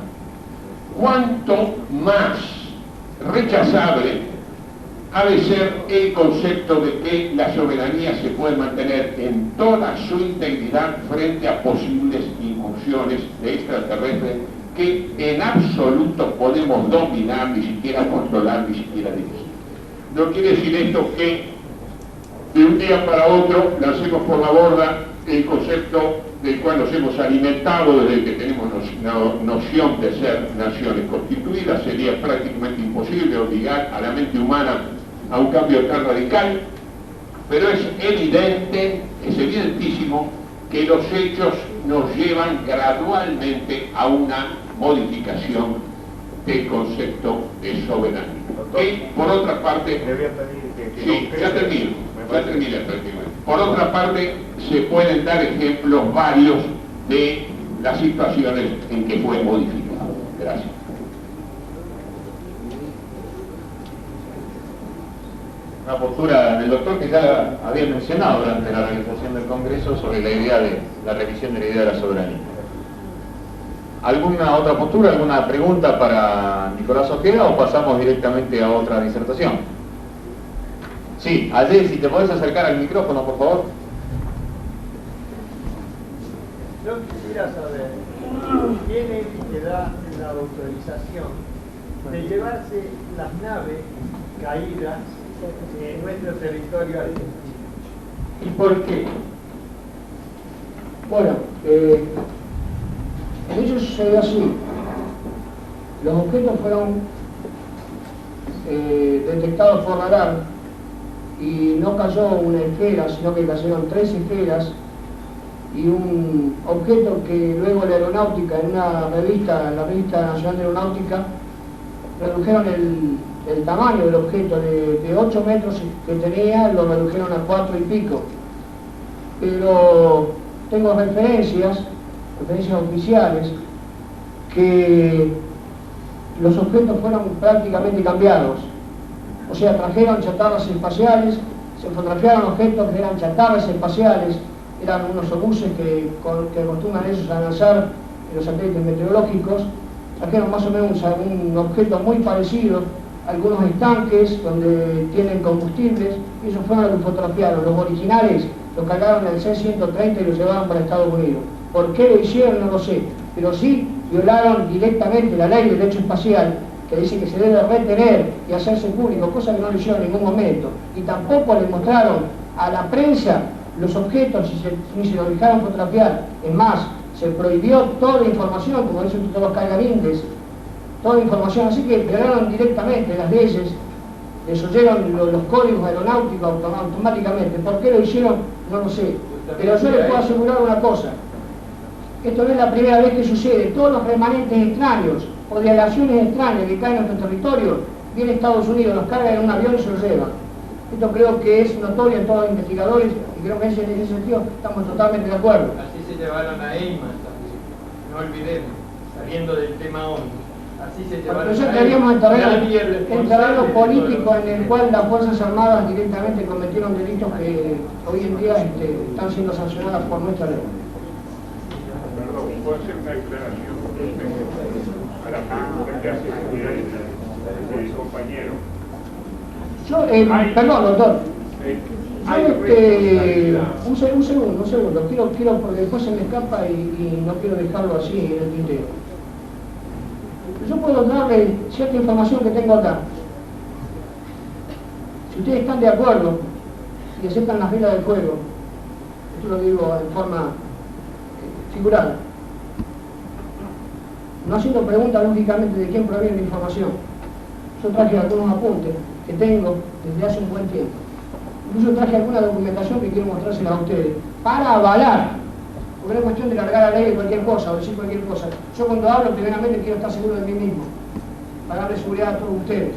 Cuanto más rechazable ha de ser el concepto de que la soberanía se puede mantener en toda su integridad frente a posibles incursiones de extraterrestres que en absoluto podemos dominar, ni siquiera controlar, ni siquiera dirigir. No quiere decir esto que de un día para otro lancemos por la borda el concepto del cual nos hemos alimentado desde que tenemos noción de ser naciones constituidas. Sería prácticamente imposible obligar a la mente humana a un cambio tan radical, pero es evidente, es evidentísimo que los hechos nos llevan gradualmente a una modificación del concepto de soberanía. Y por otra parte, sí, ya termino prácticamente. Por otra parte, se pueden dar ejemplos varios de las situaciones en que fue modificado. Gracias. Una postura del doctor que ya había mencionado durante la realización del Congreso sobre la idea de la revisión de la idea de la soberanía. ¿Alguna otra postura, alguna pregunta para Nicolás Ojeda o pasamos directamente a otra disertación? Sí, Ayer, si te podés acercar al micrófono, por favor. Yo quisiera saber quién es el que da la autorización de llevarse las naves caídas en nuestro territorio argentino. ¿Y por qué? Bueno, En ello sucedió así. Los objetos fueron detectados por radar y no cayó una esfera, sino que cayeron 3 esferas y un objeto que luego la aeronáutica, en una revista, en la Revista Nacional de Aeronáutica, redujeron el tamaño del objeto de 8 metros que tenía, lo redujeron a 4 y pico. Pero tengo referencias oficiales, que los objetos fueron prácticamente cambiados. O sea, trajeron chatarras espaciales, se fotografiaron objetos que eran chatarras espaciales, eran unos obuses que acostumbran ellos a lanzar en los satélites meteorológicos. Trajeron más o menos un objeto muy parecido, algunos estanques donde tienen combustibles, y ellos fueron los que fotografiaron. Los originales los cargaron en el C-130 y los llevaban para Estados Unidos. ¿Por qué lo hicieron? No lo sé, pero sí violaron directamente la ley de derecho espacial, que dice que se debe retener y hacerse público, cosa que no lo hicieron en ningún momento, y tampoco le mostraron a la prensa los objetos ni se los dejaron fotografiar. Es más, se prohibió toda información, como dicen todos los cargalindes, toda información, así que violaron directamente las leyes, desoyeron los códigos aeronáuticos automáticamente. ¿Por qué lo hicieron? No lo sé, pero yo les puedo asegurar una cosa: esto no es la primera vez que sucede. Todos los remanentes extraños o de aleaciones extrañas que caen en nuestro territorio, viene Estados Unidos, los carga en un avión y se los lleva. Esto creo que es notorio en todos los investigadores y creo que en ese sentido estamos totalmente de acuerdo. Así se llevaron a Eyman también, no olvidemos, saliendo del tema ONU. Así se llevaron. Pero ya estaríamos en terreno político en el cual las Fuerzas Armadas directamente cometieron delitos que hoy en día están siendo sancionadas por nuestra ley. Perdón, ¿puedo hacer una aclaración a la pregunta que hace el compañero? Yo, perdón, doctor. Un segundo, quiero porque después se me escapa y no quiero dejarlo así en el tintero. Yo puedo darle cierta información que tengo acá. Si ustedes están de acuerdo y aceptan las reglas del juego, esto lo digo en forma figurada, no haciendo preguntas lógicamente de quién proviene la información. Yo traje algunos apuntes que tengo desde hace un buen tiempo. Incluso traje alguna documentación que quiero mostrársela a ustedes para avalar, porque no es cuestión de largar la ley de cualquier cosa o decir cualquier cosa. Yo cuando hablo, primeramente quiero estar seguro de mí mismo, para darle seguridad a todos ustedes.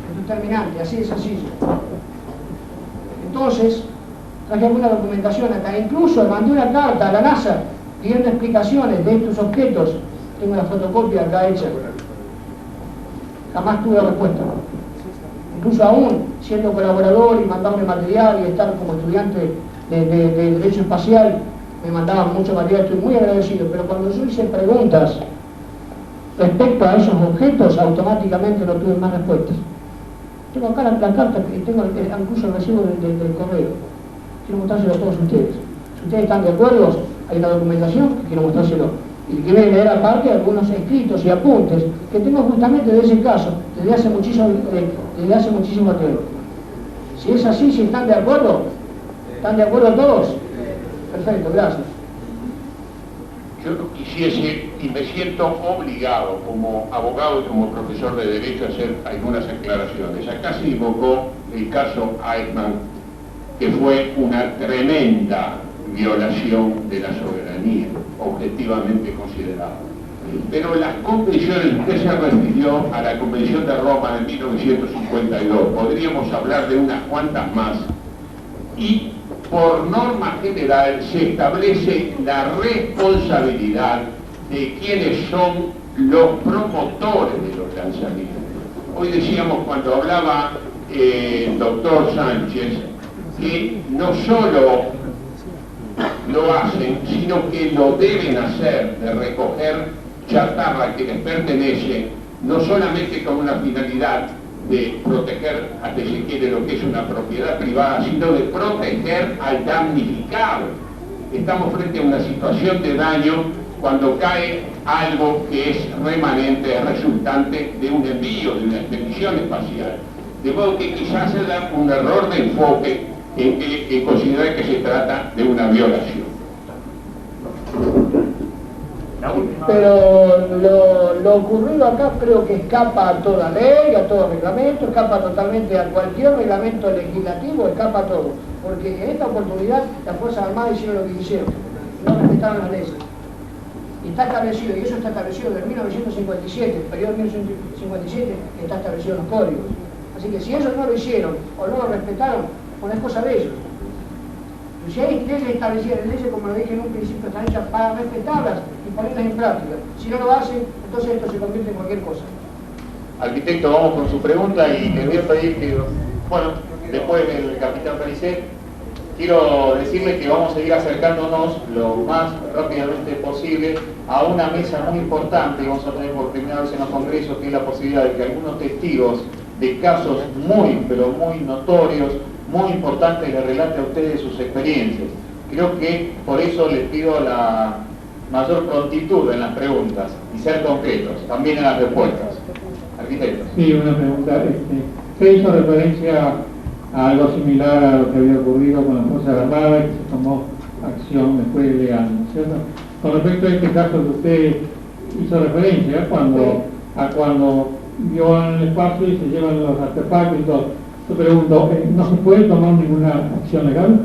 Esto es terminante, así de sencillo. Entonces, traje alguna documentación acá, incluso mandé una carta a la NASA pidiendo explicaciones de estos objetos. Tengo una fotocopia acá hecha. Jamás tuve respuesta. Incluso aún siendo colaborador y mandarme material y estar como estudiante de Derecho Espacial, me mandaban mucho material, estoy muy agradecido, pero cuando yo hice preguntas respecto a esos objetos, automáticamente no tuve más respuestas. Tengo acá la carta, que tengo incluso el recibo del correo. Quiero mostrárselo a todos ustedes. Si ustedes están de acuerdo, hay una documentación que quiero mostrárselo. Y que quieren leer aparte algunos escritos y apuntes que tengo justamente de ese caso, desde hace muchísimo tiempo. Si es así, si están de acuerdo todos, perfecto, gracias. Yo quisiese, y me siento obligado como abogado y como profesor de Derecho a hacer algunas aclaraciones. Acá se invocó el caso Eyman, que fue una tremenda violación de la soberanía, objetivamente considerada. Pero las convenciones, usted se refirió a la Convención de Roma de 1952, podríamos hablar de unas cuantas más, y por norma general se establece la responsabilidad de quienes son los promotores de los lanzamientos. Hoy decíamos, cuando hablaba el doctor Sánchez, que no solo lo hacen, sino que lo deben hacer, de recoger chatarra que les pertenece, no solamente con una finalidad de proteger, hasta si quiere, lo que es una propiedad privada, sino de proteger al damnificado. Estamos frente a una situación de daño cuando cae algo que es remanente, es resultante de un envío, de una expedición espacial. De modo que quizás haya un error de enfoque en considerar que se trata de una violación. La última. Pero lo ocurrido acá creo que escapa a toda ley, a todo reglamento, escapa totalmente a cualquier reglamento legislativo, escapa a todo. Porque en esta oportunidad las Fuerzas Armadas hicieron lo que quisieron, no respetaron las leyes. Y está establecido, y eso está establecido desde 1957, el periodo de 1957 está establecido en los códigos. Así que si ellos no lo hicieron o no lo respetaron, pues es cosa de ellos. Y si hay leyes establecidas, leyes como lo dije en un principio, están hechas para respetarlas y ponerlas en práctica. Si no lo hacen, entonces esto se convierte en cualquier cosa. Arquitecto, vamos con su pregunta y les voy a pedir que, bueno, después del capitán Pericet, quiero decirle que vamos a seguir acercándonos lo más rápidamente posible a una mesa muy importante, y vamos a tener por primera vez en los congresos, que es la posibilidad de que algunos testigos de casos muy, pero muy notorios, muy importantes, les relate a ustedes sus experiencias. Creo que por eso les pido la mayor prontitud en las preguntas y ser concretos, también en las respuestas. Arquitecto. Sí, una pregunta. Se hizo referencia a algo similar a lo que había ocurrido con las Fuerzas Armadas, que se tomó acción después legal, ¿no es cierto? Con respecto a este caso que usted hizo referencia, cuando vio en el espacio y se llevan los artefactos y todo, yo pregunto, ¿no se puede tomar ninguna acción legal?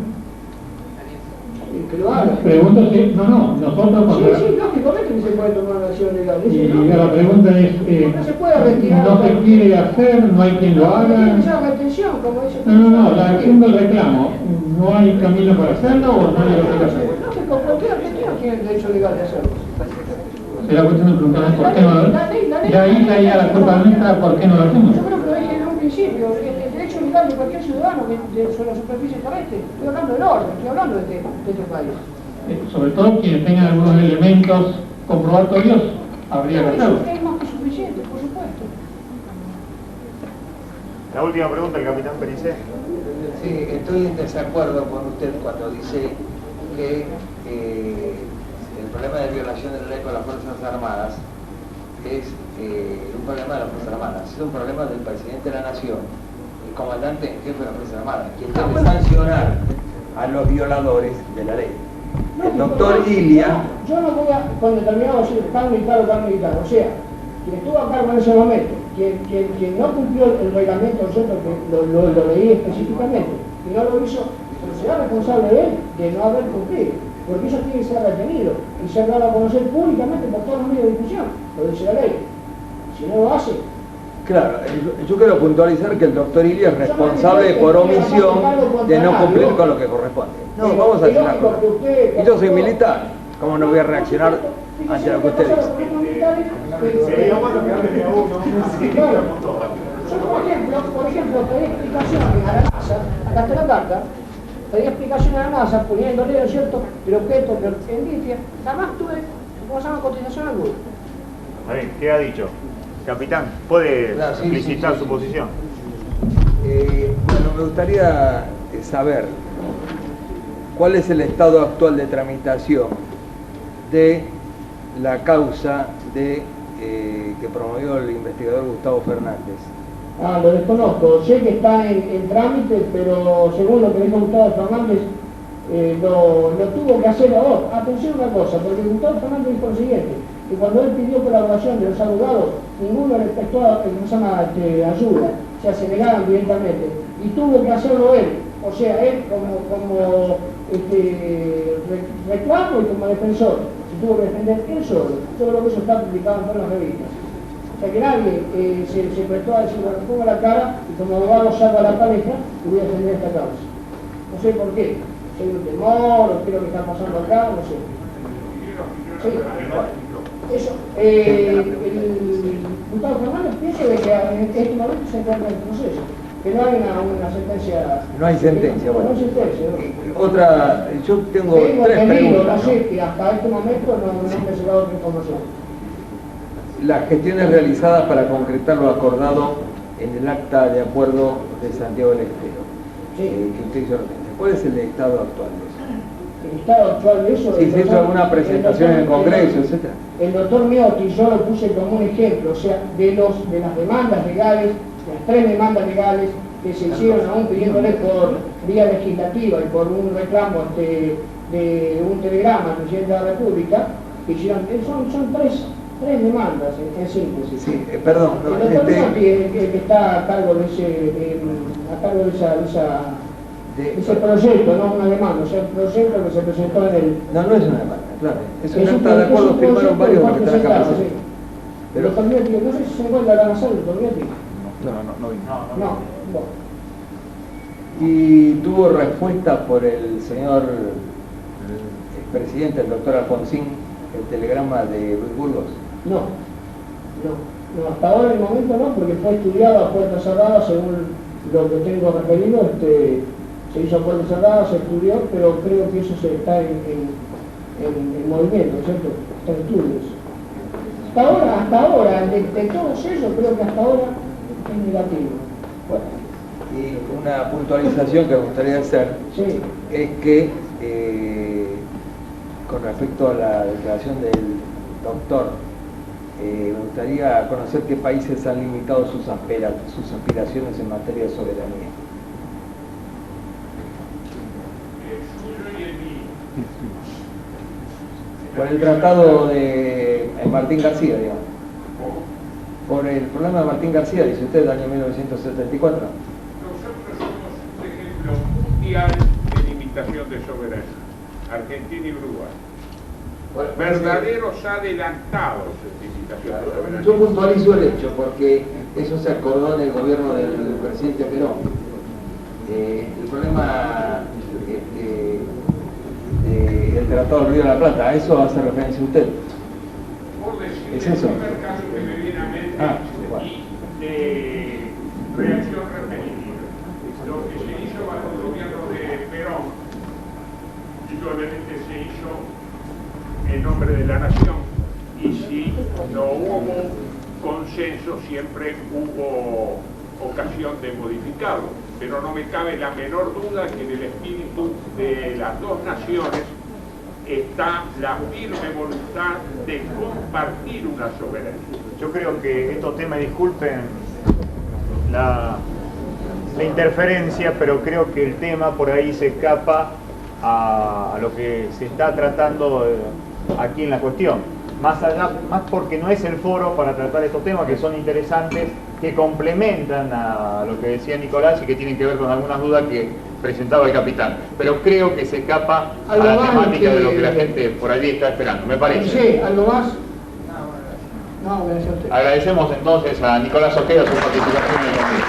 Que lo hagan. Pregunto si, nosotros... Sí, lógicamente que se puede tomar una acción legal. Y la pregunta es, no se puede retirar. ¿no se quiere hacer? ¿No hay quien lo haga? Tiene que ser retención, como dice. No, la acción del reclamo, ¿no hay camino para hacerlo o no hay lo que hacer? Lógico, cualquier argentino tiene el derecho legal de hacerlo. Será cuestión de preguntarnos por qué no lo hacemos. De ahí caía la culpa nuestra, ¿por qué no lo hacemos? Yo creo que lo dije en un principio, el derecho legal de cualquier ciudadano sobre la superficie terrestre, estoy hablando del orden, estoy hablando de este país. Sobre todo quienes tengan algunos elementos comprobatorios, habría que hacerlo. Es más que suficiente, por supuesto. La última pregunta, el capitán Pericet. Sí, estoy en desacuerdo con usted cuando dice que el problema de violación de la ley con las Fuerzas Armadas es un problema de las Fuerzas Armadas, es un problema del presidente de la Nación, el comandante en jefe de las Fuerzas Armadas, quien debe sancionar a los violadores de la ley. El doctor Ilia... Yo no voy a, con determinado decir, tal militar o tal militar, o sea, quien estuvo a cargo en ese momento, quien no cumplió el reglamento, ¿cierto? Que lo leí específicamente, y no lo hizo, pero será responsable de él de no haber cumplido, porque eso tiene que ser retenido y ser dado a conocer públicamente por todos los medios de difusión, lo dice la ley. Si no lo hace... Claro, yo quiero puntualizar que el doctor Ilia es responsable por omisión de no cumplir con lo que corresponde. No, vamos a decir una cosa. Y yo soy militar, ¿cómo no voy a reaccionar ante lo que usted dice? Yo, por ejemplo, pedí explicaciones a la NASA, acá está la carta, pedí explicaciones a la NASA poniéndole, ¿no es cierto?, el objeto que en limpia, jamás tuve, ¿cómo se llama?, cotización alguna. ¿Qué ha dicho? Capitán, ¿puede explicitar sí. su posición? Bueno, me gustaría saber cuál es el estado actual de tramitación de la causa que promovió el investigador Gustavo Fernández. Lo desconozco, sé que está en trámite, pero según lo que dijo Gustavo Fernández, lo tuvo que hacer ahora. Atención a una cosa, porque Gustavo Fernández dijo lo siguiente, que cuando él pidió colaboración de los abogados, ninguno le prestó ayuda, o sea, se negaban directamente, y tuvo que hacerlo él, o sea, él como reclamo y como defensor, se tuvo que defender él solo. Yo creo que eso está publicado en todas las revistas. O sea, que nadie se prestó a decir, bueno, pongo la cara y como abogado salgo a la palestra y voy a defender esta causa. No sé por qué, si hay un temor, o qué es lo que está pasando acá, no sé. Sí. Eso, Gustavo Fernández piensa de que en este momento se encuentra en el proceso, que no hay una sentencia. No hay sentencia, bueno. No hay sentencia. Otra, yo tengo tres preguntas. No sé, que hasta este momento no me ha llegado otra información. Las gestiones realizadas para concretar lo acordado en el acta de acuerdo de Santiago del Estero, que usted hizo referencia. ¿Cuál es el estado actual de eso? El estado actual de eso... Si se hizo alguna presentación en el Congreso, etc. El doctor Miotti, yo lo puse como un ejemplo, o sea, de las demandas legales, las 3 demandas legales que se hicieron aún pidiéndole por vía legislativa y por un reclamo de un telegrama al presidente de la República, Son tres demandas en síntesis. Sí, perdón. No, el doctor Mati, que está a cargo de ese proyecto, no una demanda, o sea, el proyecto que se presentó en el... No, no es una demanda, claro. Es una acta de acuerdo, firmaron varios de los que están acá presentes. El doctor Mati, no sé si se encuentra acá en la sala, el doctor Mati. No vino. No, bueno. Y tuvo respuesta por el señor expresidente, el doctor Alfonsín, el telegrama de Luis Burgos. No, hasta ahora en el momento no, porque fue estudiado a puertas cerradas según lo que tengo referido, se hizo a puertas cerradas, se estudió, pero creo que eso está en movimiento, ¿cierto? Está en estudios. Hasta ahora, de todos ellos, creo que hasta ahora es negativo. Bueno. Y una puntualización que me gustaría hacer es que con respecto a la declaración del doctor, me gustaría conocer qué países han limitado sus aspiraciones en materia de soberanía. Por el tratado de Martín García, digamos. Por el problema de Martín García, dice usted, del año 1974. Nosotros somos un ejemplo mundial de limitación de soberanía. Argentina y Uruguay. Verdaderos adelantados en limitación de soberanía. Yo puntualizo el hecho porque eso se acordó en el gobierno del presidente Perón. El problema del Tratado del Río de la Plata, ¿a eso hace referencia usted? Por decir, ¿Es eso? el primer caso que me viene a mente bueno. y de reacción repetitiva. Lo que se hizo bajo el gobierno de Perón, indudablemente se hizo en nombre de la nación, y si no hubo consenso, siempre hubo ocasión de modificarlo, pero no me cabe la menor duda que en el espíritu de las dos naciones está la firme voluntad de compartir una soberanía. Yo creo que estos temas, disculpen la interferencia, pero creo que el tema por ahí se escapa a lo que se está tratando aquí en la cuestión. Más porque no es el foro para tratar estos temas que son interesantes, que complementan a lo que decía Nicolás y que tienen que ver con algunas dudas que presentaba el capitán. Pero creo que se escapa a la temática de lo que la gente por allí está esperando, me parece. Sí, ¿algo más? No, gracias a usted. Agradecemos entonces a Nicolás Ojeda su participación en el convite.